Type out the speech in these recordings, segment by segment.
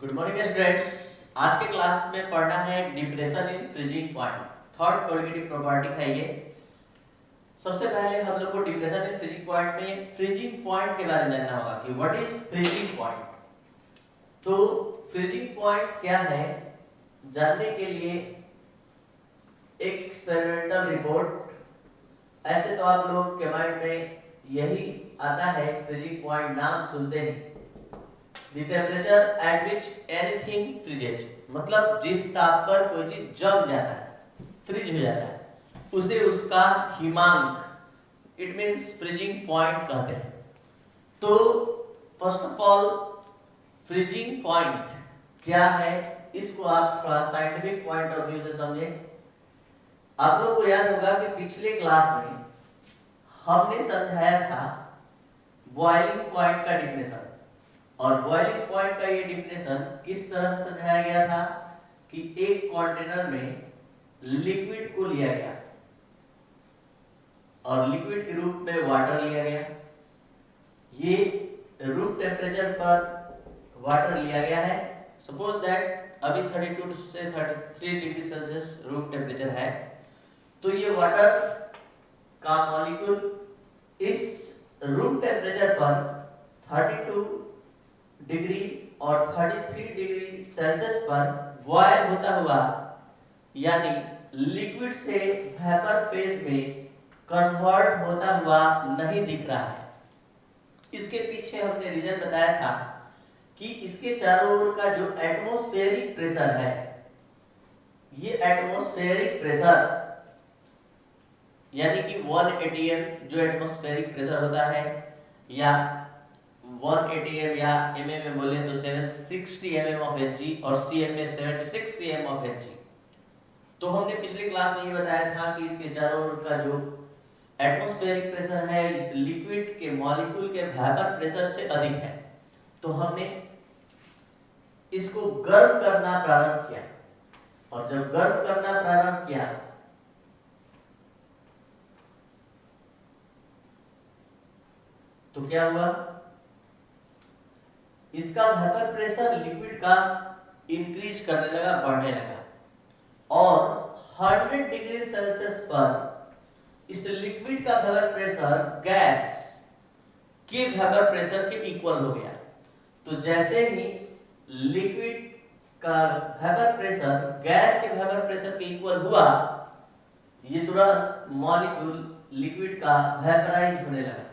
Good morning students. आज के class में पढ़ना है depression in freezing point. Third colligative property है ये। सबसे पहले हम लोग को डिप्रेशन इन फ्रीजिंग पॉइंट में फ्रीजिंग पॉइंट के बारे में जानना होगा कि व्हाट इज फ्रीजिंग पॉइंट। तो फ्रीजिंग पॉइंट क्या है, जानने के लिए एक एक्सपेरिमेंटल रिपोर्ट। ऐसे तो आप लोग के माइंड में यही आता है, फ्रीजिंग पॉइंट नाम सुनते हैं। The temperature at which anything freezes, मतलब जिस ताप पर कोई चीज जम जाता है, फ्रीज हो जाता है, उसे उसका हिमांक, इट मींस फ्रीजिंग पॉइंट कहते हैं। तो first of all freezing point क्या है, इसको आप थोड़ा साइंटिफिक पॉइंट ऑफ व्यू से समझें। आप लोग को याद होगा कि पिछले क्लास में हमने समझाया था बॉइलिंग पॉइंट का डिफिनेशन। और बॉइलिंग पॉइंट का ये डिफिनेशन किस तरह से समझाया गया था कि एक कंटेनर में लिक्विड को लिया गया और लिक्विड के रूप में वाटर लिया गया। ये रूम टेम्परेचर पर वाटर लिया गया है। सपोज दैट अभी 32 से 33 डिग्री सेल्सियस रूम टेम्परेचर है। तो ये वाटर का मॉलिक्यूल इस रूम टेम्परेचर पर 32 डिग्री और 33 डिग्री सेल्सियस पर बॉयल होता हुआ, यानी लिक्विड से वेपर फेज में कन्वर्ट होता हुआ नहीं दिख रहा है। इसके पीछे हमने रीजन बताया था कि इसके चारों ओर का जो एटमॉस्फेरिक प्रेशर है, ये एटमॉस्फेरिक प्रेशर यानी कि 1 atm जो एटमॉस्फेरिक प्रेशर होता है, या 1 atm या mm में बोले तो 760 mm of Hg और cm में 76 cm of Hg। तो हमने पिछले क्लास में ये बताया था कि इसके चारों ओर का जो एटमॉस्फेरिक प्रेशर है इस लिक्विड के मॉलिक्यूल के वेपर प्रेशर से अधिक है। तो हमने इसको गर्म करना प्रारंभ किया, और जब गर्म करना प्रारंभ किया तो क्या हुआ, इसका वेपर प्रेशर लिक्विड का इंक्रीज करने लगा, बढ़ने लगा, और 100 डिग्री सेल्सियस पर इस लिक्विड का वेपर प्रेशर गैस के वेपर प्रेशर के इक्वल हो गया। तो जैसे ही लिक्विड का वेपर प्रेशर गैस के वेपर प्रेशर के इक्वल हुआ, ये तुरंत मॉलिक्यूल लिक्विड का वेपराइज होने लगा।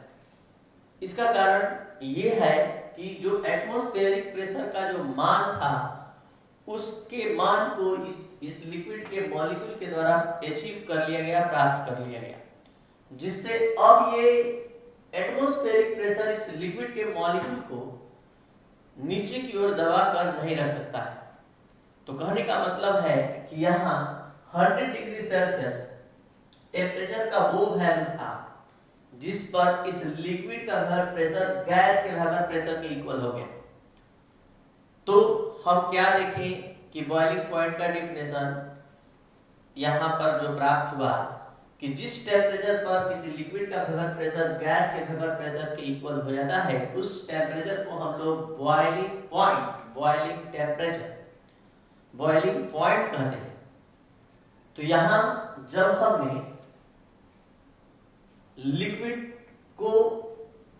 इसका कारण ये है कि जो एटमॉस्फेरिक प्रेशर का जो मान था, उसके मान को इस लिक्विड के मॉलिक्यूल के द्वारा अचीव कर लिया गया, प्राप्त कर लिया गया, जिससे अब ये एटमॉस्फेरिक प्रेशर इस लिक्विड के मॉलिक्यूल को नीचे की ओर दबा कर नहीं रख सकता है। तो कहने का मतलब है कि यहाँ 100 डिग्री सेल्सियस टेम्परेचर का वो वैल्यू था जिस पर इस लिक्विड का वेपर प्रेशर गैस के वेपर प्रेशर के इक्वल हो गया। तो हम क्या देखें कि बॉइलिंग पॉइंट का डिफिनेशन यहाँ पर जो प्राप्त हुआ कि जिस टेम्परेचर पर किसी लिक्विड का वेपर प्रेशर गैस के वेपर प्रेशर के इक्वल हो जाता है, उस टेम्परेचर को हम लोग boiling point, boiling temperature, boiling point कहते हैं। तो यहाँ जब हमने लिक्विड को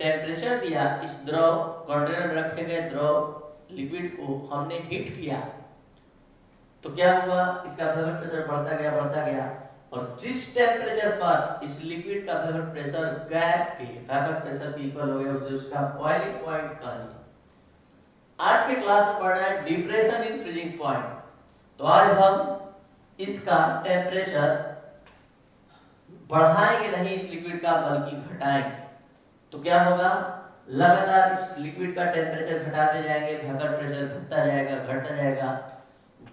टेम्परेचर दिया, इस द्रव कंटेनर में रखे गए द्रव लिक्विड को हमने हीट किया, तो क्या हुआ, इसका वेपर प्रेशर बढ़ता गया, और जिस टेम्परेचर पर इस लिक्विड का वेपर प्रेशर गैस के वेपर प्रेशर के इक्वल हो गया, उसे उसका बॉइलिंग पॉइंट कहा गया। आज के क्लास में पढ़ना है डिप्रेशन इन फ्रीजिंग पॉइंट। तो आज हम इसका टेम्परेचर बढ़ाएंगे नहीं इस लिक्विड का, बल्कि घटाएंगे। तो क्या होगा, लगातार इस लिक्विड का टेम्परेचर घटाते जाएंगे, वेपर प्रेशर घटता जाएगा।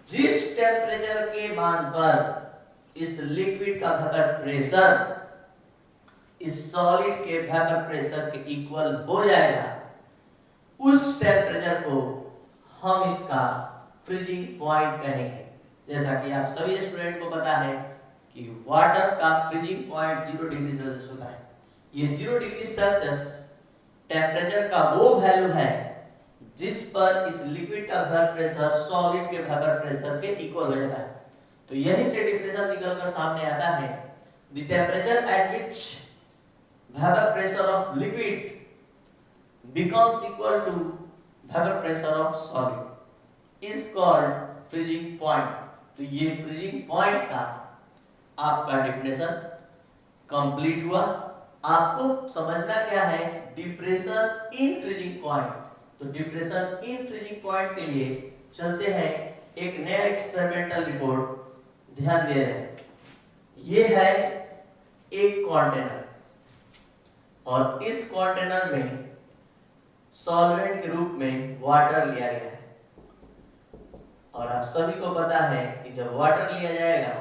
जिस टेम्परेचर के मान पर इस लिक्विड का वेपर प्रेशर इस सॉलिड के वेपर प्रेशर के इक्वल हो जाएगा, उस टेम्परेचर को हम इसका फ्रीजिंग पॉइंट कहेंगे। जैसा कि आप सभी स्टूडेंट को पता है कि वाटर का फ्रीजिंग पॉइंट 0 डिग्री सेल्सियस होता है। ये 0 डिग्री सेल्सियस टेम्परेचर का वो वैल्यू है जिस पर इस लिक्विड का वेपर प्रेशर सॉलिड के वेपर प्रेशर के इक्वल हो जाता है। तो यही से डिफिनेशन निकलकर सामने आता है, the temperature at which vapour pressure of liquid becomes equal to vapor pressure of solid is called freezing point। तो ये freezing point का आपका डेफिनेशन कंप्लीट हुआ। आपको समझना क्या है, डिप्रेशन इन फ्रीजिंग पॉइंट। तो डिप्रेशन इन फ्रीजिंग पॉइंट के लिए चलते हैं एक नया एक्सपेरिमेंटल रिपोर्ट ध्यान दे रहे हैं। ये है एक कंटेनर और इस कंटेनर में सॉल्वेंट के रूप में वाटर लिया गया है और आप सभी को पता है कि जब वाटर लिया जाएगा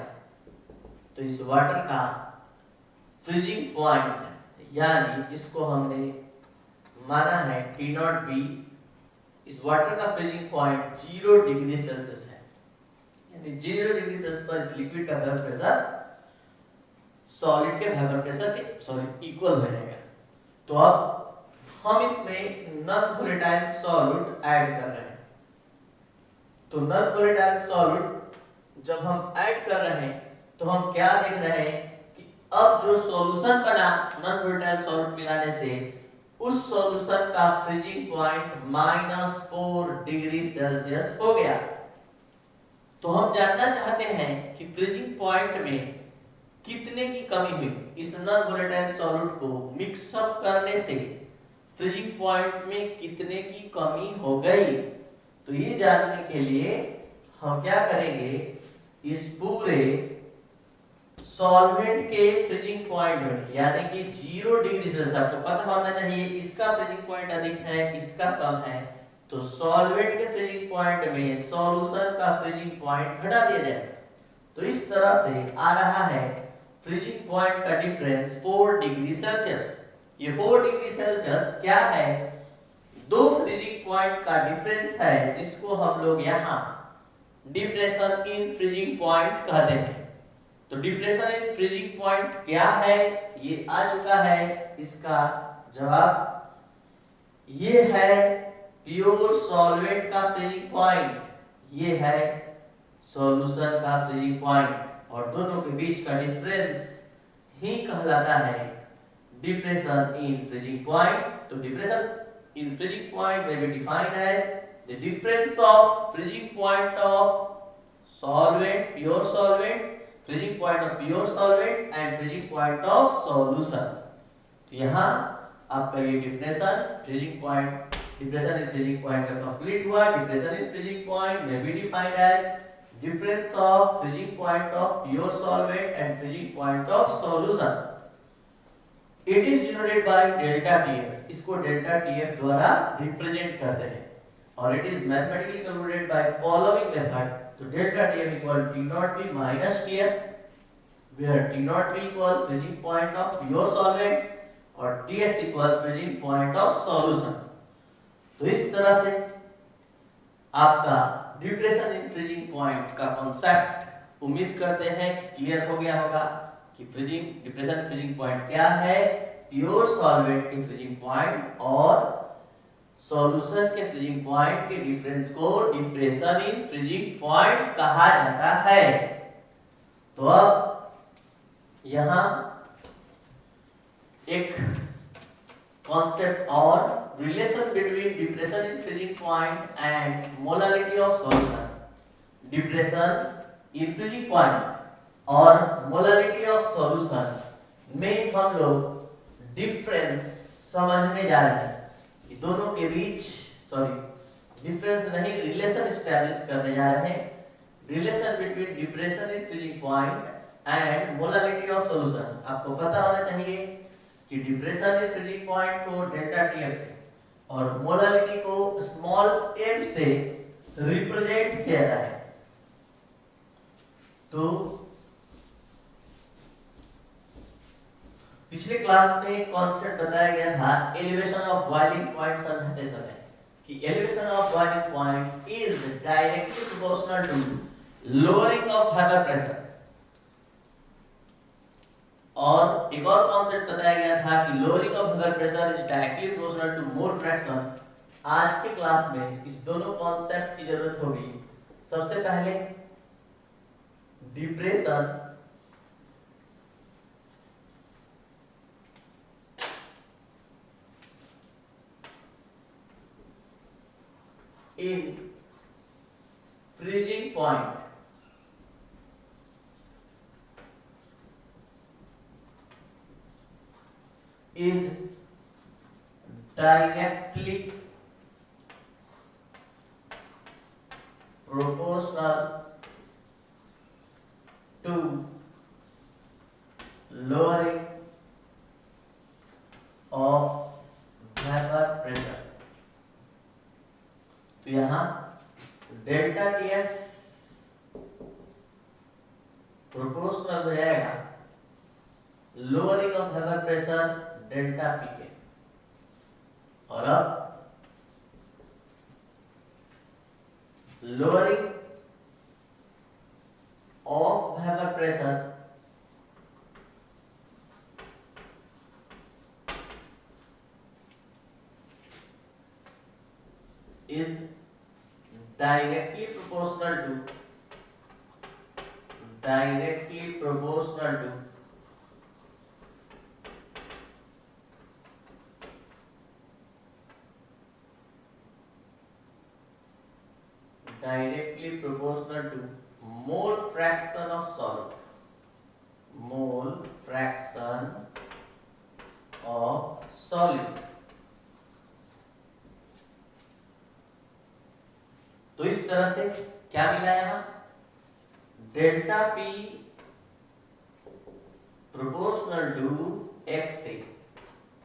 तो इस वाटर का फ्रीजिंग पॉइंट यानी जिसको हमने माना है T0B, इस वाटर का फ्रीजिंग पॉइंट 0 डिग्री सेल्सियस है, यानी 0 डिग्री सेल्सियस पर इस लिक्विड का वेपर प्रेशर सॉलिड के वेपर प्रेशर के इक्वल हो जाएगा। तो अब हम इसमें नॉन वोलेटाइल सॉल्यूट ऐड कर रहे हैं। तो नॉन वोलेटाइल सॉल्यूट जब हम ऐड कर रहे हैं तो हम क्या देख रहे हैं कि अब जो सॉल्यूशन बना नॉन वोलेटाइल सॉल्यूट मिलाने से उस सॉल्यूशन का फ्रीजिंग पॉइंट -4 डिग्री सेल्सियस हो गया। तो हम जानना चाहते हैं कि फ्रीजिंग पॉइंट में कितने की कमी हुई। इस नॉन वोलेटाइल सॉल्यूट को मिक्सअप करने से फ्रीजिंग पॉइंट में कितने की कमी हो गई। तो ये जानने के लिए हम क्या करेंगे, इस पूरे सॉल्वेंट के फ्रीजिंग पॉइंट में यानी कि 0 डिग्री सेल्सियस, आपको पता होना चाहिए इसका फ्रीजिंग पॉइंट अधिक है इसका कम है, तो सॉल्वेंट के फ्रीजिंग पॉइंट में सॉल्यूशन का फ्रीजिंग पॉइंट घटा दिया जाएगा। तो इस तरह से आ रहा है फ्रीजिंग पॉइंट का डिफरेंस 4 डिग्री सेल्सियस। ये 4 डिग्री सेल्सियस क्या है, दो फ्रीजिंग पॉइंट का डिफरेंस है जिसको हम लोग यहाँ डिप्रेशन इन फ्रीजिंग पॉइंट कहते हैं। तो डिप्रेशन इन फ्रीजिंग पॉइंट क्या है ये आ चुका है, इसका जवाब ये है प्योर सॉल्वेंट का फ्रीजिंग पॉइंट, ये है सॉल्यूशन का फ्रीजिंग पॉइंट, और दोनों के बीच का डिफरेंस ही कहलाता है डिप्रेशन इन फ्रीजिंग पॉइंट। तो depression in freezing point may be defined as the difference of freezing point of solvent, pure solvent, freezing point of pure solvent and freezing point of solution। तो यहाँ आपका ये definition freezing point depression in freezing point का complete हुआ। Depression in freezing point may be defined as difference of freezing point of pure solvent and freezing point of solution। It is denoted by delta TF, इसको delta TF द्वारा represent करते हैं और it is mathematically calculated by following method। तो delta TF equal T0B minus TS, where T0B equal freezing point of pure solvent और TS equal freezing point of solution। तो इस तरह से आपका डिप्रेशन इन फ्रीजिंग पॉइंट का concept उम्मीद करते हैं कि क्लियर हो गया होगा कि फ्रीजिंग डिप्रेशन फ्रीजिंग पॉइंट क्या है, प्योर सॉल्वेंट के फ्रीजिंग पॉइंट और सॉल्यूशन के फ्रीजिंग पॉइंट के डिफरेंस को डिप्रेशन इन फ्रीजिंग पॉइंट कहा जाता है। तो अब यहाँ एक कॉन्सेप्ट और, relation between depression in freezing point and molality of solution. Depression in freezing point और मोलालिटी ऑफ सॉल्यूशन में हम लोग डिफरेंस समझने जा रहे हैं। दोनों के बीच डिफरेंस नहीं, रिलेशन एस्टैब्लिश करने जा रहे हैं। Relation between depression in freezing point and molality of solution. आपको पता होना चाहिए कि डिप्रेशन इन फ्रीजिंग पॉइंट को डेल्टा TF से और मोलालिटी को स्मॉल m से रिप्रेजेंट किया जाता है। तो पिछले क्लास में कॉन्सेप्ट बताया गया था एलिवेशन ऑफ बॉइलिंग पॉइंट समझते समय कि elevation of boiling point is directly proportional to lowering of vapour pressure. और एक और कॉन्सेप्ट बताया गया था कि lowering of vapour pressure is directly proportional to mole fraction आज के क्लास में इस दोनों कॉन्सेप्ट की जरूरत होगी। सबसे पहले depression in freezing point is directly proportional to lowering of vapor pressure। तो यहाँ डेल्टा टी एफ प्रोपोर्शनल हो जाएगा lowering of vapour pressure delta P के। और अब lowering of vapour pressure is directly proportional to mole fraction of solid, mole fraction of solid। तो इस तरह से क्या मिला यहां, delta P proportional to X A,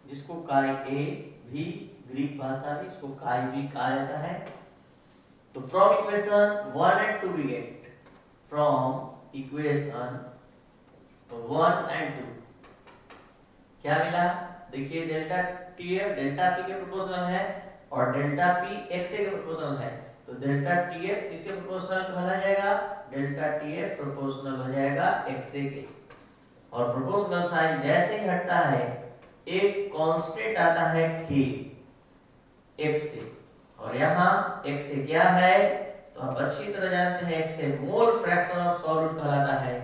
जिसको काई ए भी ग्रीक भाषा में इसको काई भी कहा जाता है। तो from equation 1 and 2 we get, from equation 1 and 2 क्या मिला, देखिए delta T F delta P के प्रोपोर्शनल है और डेल्टा पी एक्स ए के प्रोपोर्शनल है। तो डेल्टा टी एफ किसके प्रोपोर्शनल कहलाया जाएगा, डेल्टा टी एफ प्रोपोर्शनल हो जाएगा एक्स ए के। और प्रोपोर्शनल साइन जैसे ही हटता है एक कांस्टेंट आता है के एक्स से, और यहाँ एक्स से क्या है तो आप अच्छी तरह जानते हैं एक्स से मोल फ्रैक्शन ऑफ सॉलिड कहलाता है।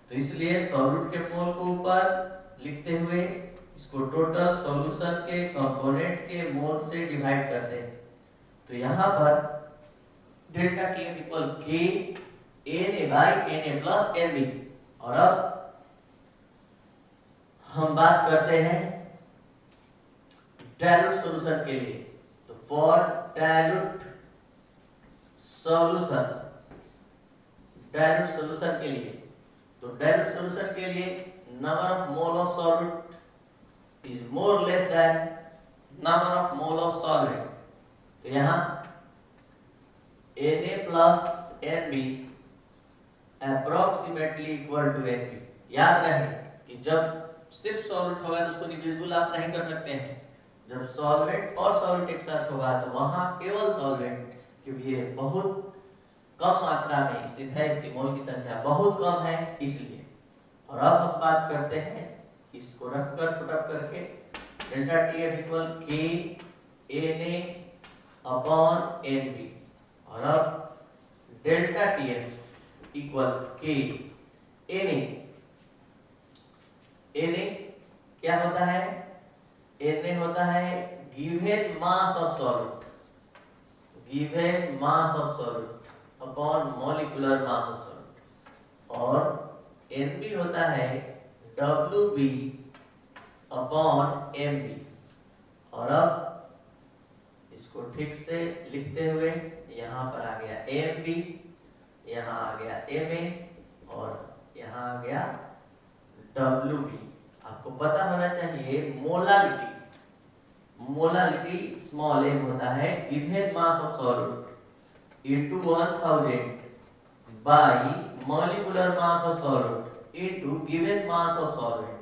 तो इसलिए सॉलिड के मोल को ऊपर लिखते हुए इसको टोटल सॉल्यूशन के कंपोनेंट के मोल से डिवाइड करते हैं। तो यहाँ पर delta T F equal K N A by N A plus N B. और अब हम बात करते हैं डायल्यूट सॉल्यूशन के लिए। तो फॉर डायल्यूट सॉल्यूशन के लिए, तो डायल्यूट सॉल्यूशन के लिए number of mole of solvent is more less than number of mole of solvent. तो यहाँ Na plus Nb approximately equal to Nb। याद रहे कि जब सिर्फ सॉल्वेंट होगा तो उसको निग्लिजिबल आप नहीं कर सकते हैं, जब सॉल्वेंट और सॉल्वेंट एक साथ होगा तो वहां केवल सॉल्वेंट, क्योंकि ये बहुत कम मात्रा में स्थित है, इसकी मोल की संख्या बहुत कम है इसलिए। और अब हम बात करते हैं इसको रखकर पुटअप करके, डेल्टा टी एफ इक्वल के Na अपॉन Nb। और अब डेल्टा टी एफ इक्वल के Na क्या होता है, Na होता है given mass of solvent, given mass of solvent upon molecular mass of solvent. और Nb होता है Wb अपॉन Mb। और अब इसको ठीक से लिखते हुए यहाँ पर आ गया Mb, यहाँ आ गया Ma और यहाँ आ गया Wb। आपको पता होना चाहिए मोलालिटी, मोलालिटी स्मॉल m होता है given mass of solvent into 1000 bye molecular mass of solvent into given mass of solvent.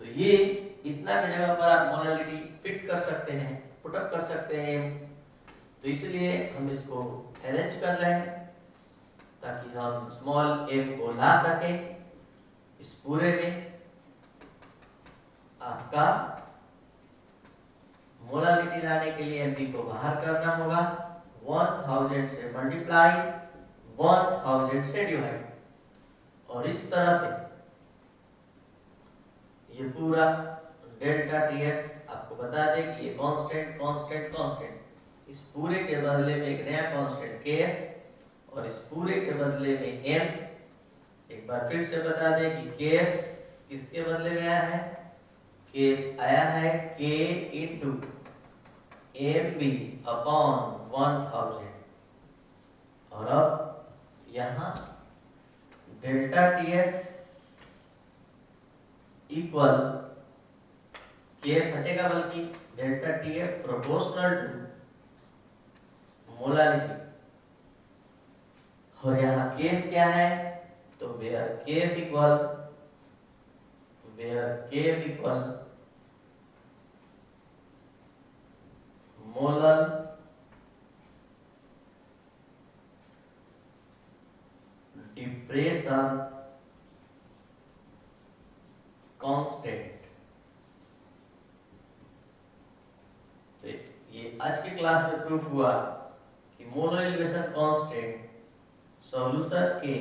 तो ये इतना की जगह पर आप मोलालिटी फिट कर सकते हैं, पुटअप कर सकते हैं। तो इसलिए हम इसको अरेंज कर रहे हैं ताकि हम स्मॉल m को ला सके इस पूरे में। आपका मोलालिटी लाने के लिए एमपी को बाहर करना होगा, 1000 से मल्टीप्लाई, 1000 से डिवाइड, और इस तरह से ये पूरा डेल्टा टीएफ आपको बता दें कि ये कांस्टेंट कांस्टेंट कांस्टेंट, इस पूरे के बदले में एक नया कांस्टेंट केएफ, और इस पूरे के बदले में एम। एक बार फिर से बता दें कि केएफ किसके बदले में आया है, केएफ आया है के इंटू एम बी अपॉन 1000, और अब यहाँ डेल्टा टीएफ इक्वल केएफ हटेगा, बल्कि delta TF proportional to molality, और यहाँ केएफ क्या है, तो where KF equal molal depression constant. तो ये आज की क्लास में प्रूफ हुआ कि मोलर एलिवेशन कांस्टेंट सॉल्यूशन के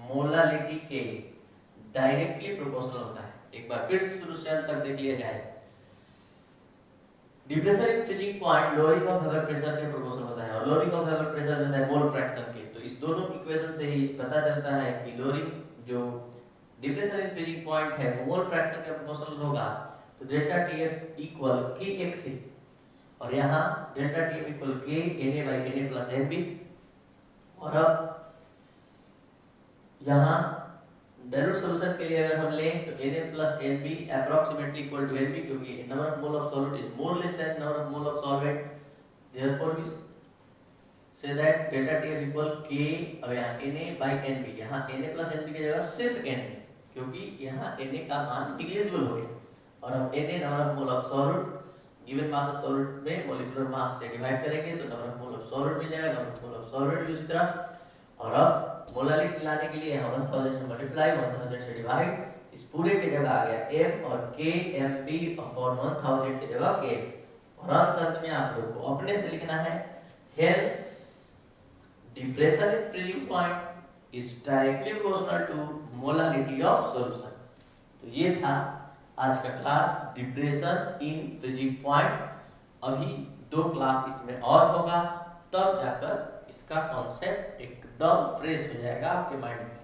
मोलालिटी के डायरेक्टली प्रोपोर्शनल होता है। एक बार फिर से शुरू से अंत तक देख लिया जाए। Depression in freezing point lowering of vapour pressure के प्रोपोर्शनल होता है, और लोअरिंग ऑफ वेपर प्रेशर जो है मोल फ्रैक्शन के। तो इस दोनों इक्वेशन से ही पता चलता है कि लोअरिंग जो डिप्रेशन इन फ्रीजिंग पॉइंट है वो मोल फ्रैक्शन के प्रोपोर्शनल होगा। तो डेल्टा टीएफ इक्वल Kx, और यहाँ delta TF equal K Na/Na plus Nb, और अब यहाँ डायल्यूट सॉल्यूशन के लिए अगर हम लें तो Na plus Nb approximately equal to Nb, क्योंकि number of mole of solvent is more less than number of mole of solvent, therefore we say that delta TF equal K, अब यहाँ Na/Nb, यहाँ Na प्लस Nb की जगह सिर्फ Nb, क्योंकि यहाँ Na का मान निग्लिजिबल हो गया, और हम Na number of mole of solvent given mass of solvent में मोलिकुलर मास से डिवाइड करेंगे तो number of mole of solvent मिल जाएगा, number of mole of solvent भी उसी तरह। और अब मोलालिटी लाने के लिए हम 1000 से मल्टीप्लाई, 1000 से डिवाइड, इस पूरे की जगह आ गया m, और k mb अपॉन 1000 की जगह k, और अंत में आप लोग को अपने से लिखना है hence depression in freezing point is directly proportional to molality of solution. तो ये था आज का class depression in freezing point. अभी 2 क्लास इसमें और होगा, तब जाकर इसका कॉन्सेप्ट एकदम फ्रेश हो जाएगा आपके माइंड में।